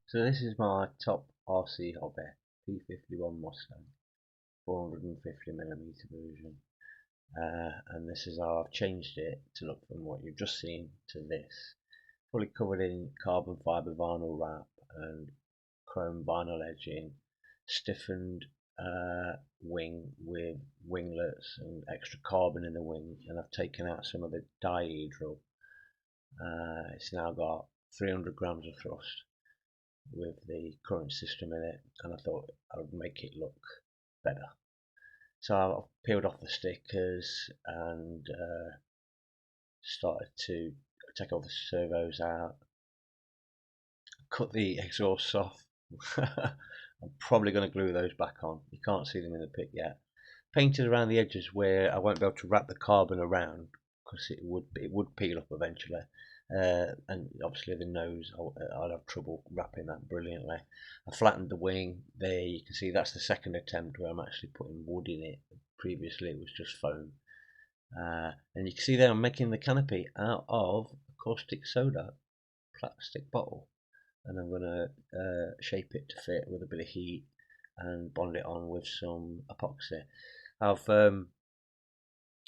So this is my top RC hobby, P51 Mustang, 450mm version, and this is how I've changed it to look from what you've just seen to this. Fully covered in carbon fibre vinyl wrap and chrome vinyl edging, stiffened wing with winglets and extra carbon in the wing, and I've taken out some of the dihedral. It's now got 300 grams of thrust with the current system in it, and I thought I would make it look better. So I peeled off the stickers and started to take all the servos out, cut the exhausts off. I'm probably going to glue those back on. You can't see them in the pic yet. Painted around the edges where I won't be able to wrap the carbon around because it would peel up eventually. And obviously the nose, I'll have trouble wrapping that brilliantly. I flattened the wing. There you can see that's the second attempt where I'm actually putting wood in it. Previously it was just foam. And you can see there I'm making the canopy out of caustic soda plastic bottle, and I'm going to shape it to fit with a bit of heat and bond it on with some epoxy. I've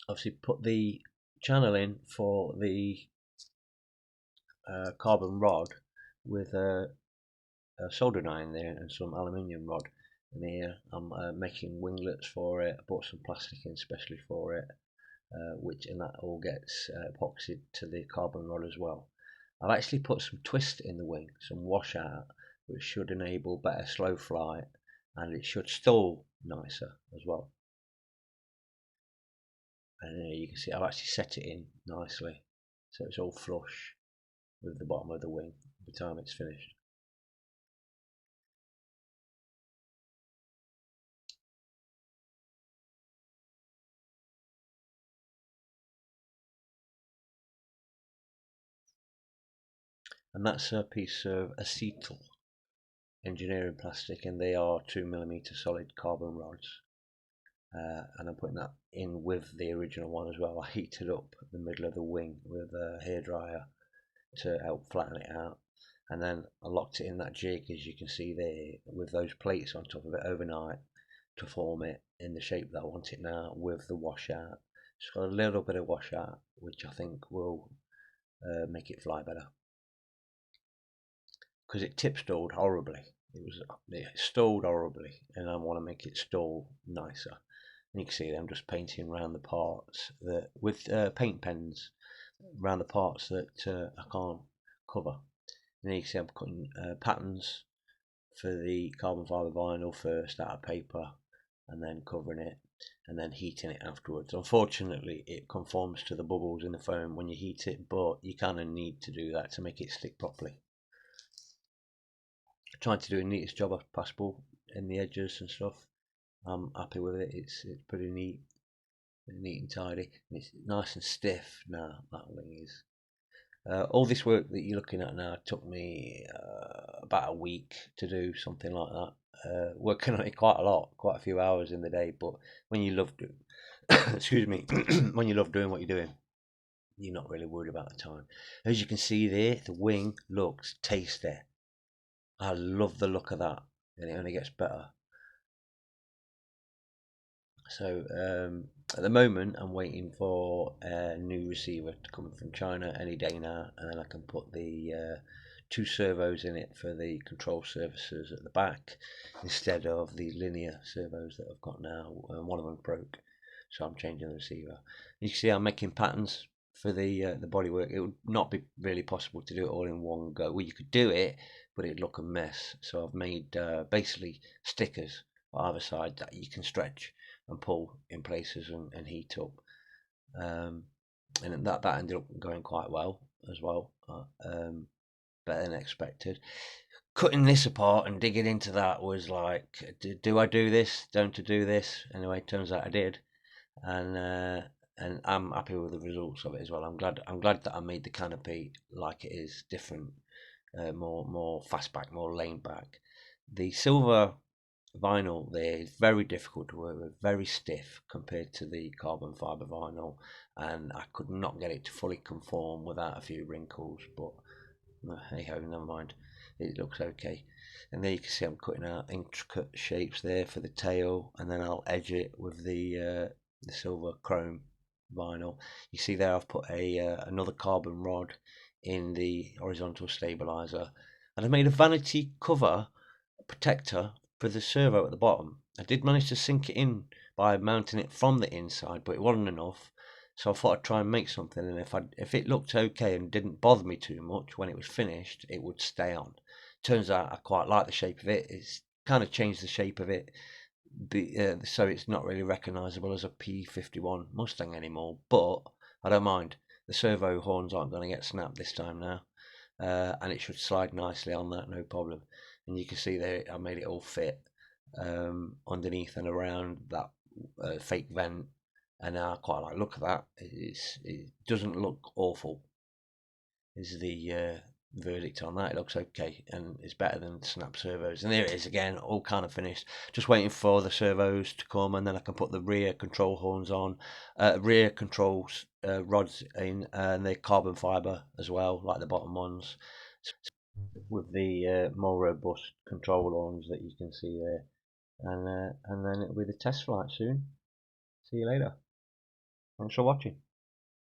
obviously put the channel in for the carbon rod with a soldering iron there and some aluminium rod in here. I'm making winglets for it. I bought some plastic in especially for it, and that all gets epoxied to the carbon rod as well. I've actually put some twist in the wing, some washout, which should enable better slow flight, and it should stall nicer as well. And you can see I've actually set it in nicely, so it's all flush with the bottom of the wing by the time it's finished. And that's a piece of acetal engineering plastic, and they are 2mm solid carbon rods. And I'm putting that in with the original one as well. I heated up the middle of the wing with a hairdryer to help flatten it out, and then I locked it in that jig, as you can see there, with those plates on top of it overnight to form it in the shape that I want it now with the washout. It's got a little bit of washout, which I think will make it fly better, because it tip stalled horribly. It stalled horribly, and I want to make it stall nicer. And you can see I'm just painting around the parts that with paint pens around the parts that I can't cover. And you can see I'm cutting patterns for the carbon fibre vinyl first out of paper, and then covering it, and then heating it afterwards. Unfortunately, it conforms to the bubbles in the foam when you heat it, but you kind of need to do that to make it stick properly. Trying to do the neatest job as possible in the edges and stuff. I'm happy with it. It's pretty neat and tidy, and it's nice and stiff now. That wing is. All this work that you're looking at now took me about a week to do, something like that. Working on it quite a lot, quite a few hours in the day. But when you love doing, excuse me, when you love doing what you're doing, you're not really worried about the time. As you can see there, the wing looks tasty. I love the look of that, and it only gets better. So at the moment, I'm waiting for a new receiver to come from China any day now, and then I can put the two servos in it for the control surfaces at the back instead of the linear servos that I've got now. And one of them broke, so I'm changing the receiver. You can see I'm making patterns for the bodywork. It would not be really possible to do it all in one go. Well, you could do it, but it'd look a mess. So I've made basically stickers on either side that you can stretch and pull in places and heat up, and that ended up going quite well as well, better than expected. Cutting this apart and digging into that was like, do I do this? Don't I do this? Anyway, turns out I did, and I'm happy with the results of it as well. I'm glad that I made the canopy like it is, different, more fastback, more laid back. The silver vinyl there is very difficult to work with, very stiff compared to the carbon fibre vinyl, and I could not get it to fully conform without a few wrinkles, but hey ho, never mind. it looks okay. And there you can see I'm cutting out intricate shapes there for the tail, and then I'll edge it with the silver chrome vinyl. You see there I've put another carbon rod in the horizontal stabilizer, and I've made a vanity cover protector for the servo at the bottom. I did manage to sink it in by mounting it from the inside, but it wasn't enough. So I thought I'd try and make something, and if it looked okay and didn't bother me too much when it was finished, it would stay on. Turns out I quite like the shape of it. It's kind of changed the shape of it, so it's not really recognisable as a P51 Mustang anymore. But I don't mind. The servo horns aren't going to get snapped this time now, and it should slide nicely on that, no problem. And you can see there I made it all fit underneath and around that fake vent, and I quite like the look of that. It doesn't look awful, is the verdict on that. It looks okay, and it's better than snap servos. And there it is again, all kind of finished. Just waiting for the servos to come, and then I can put the rear control horns on, rear controls rods in, and they're carbon fibre as well, like the bottom ones, with the more robust control horns that you can see there. And then it'll be the test flight soon. See you later. Thanks for watching.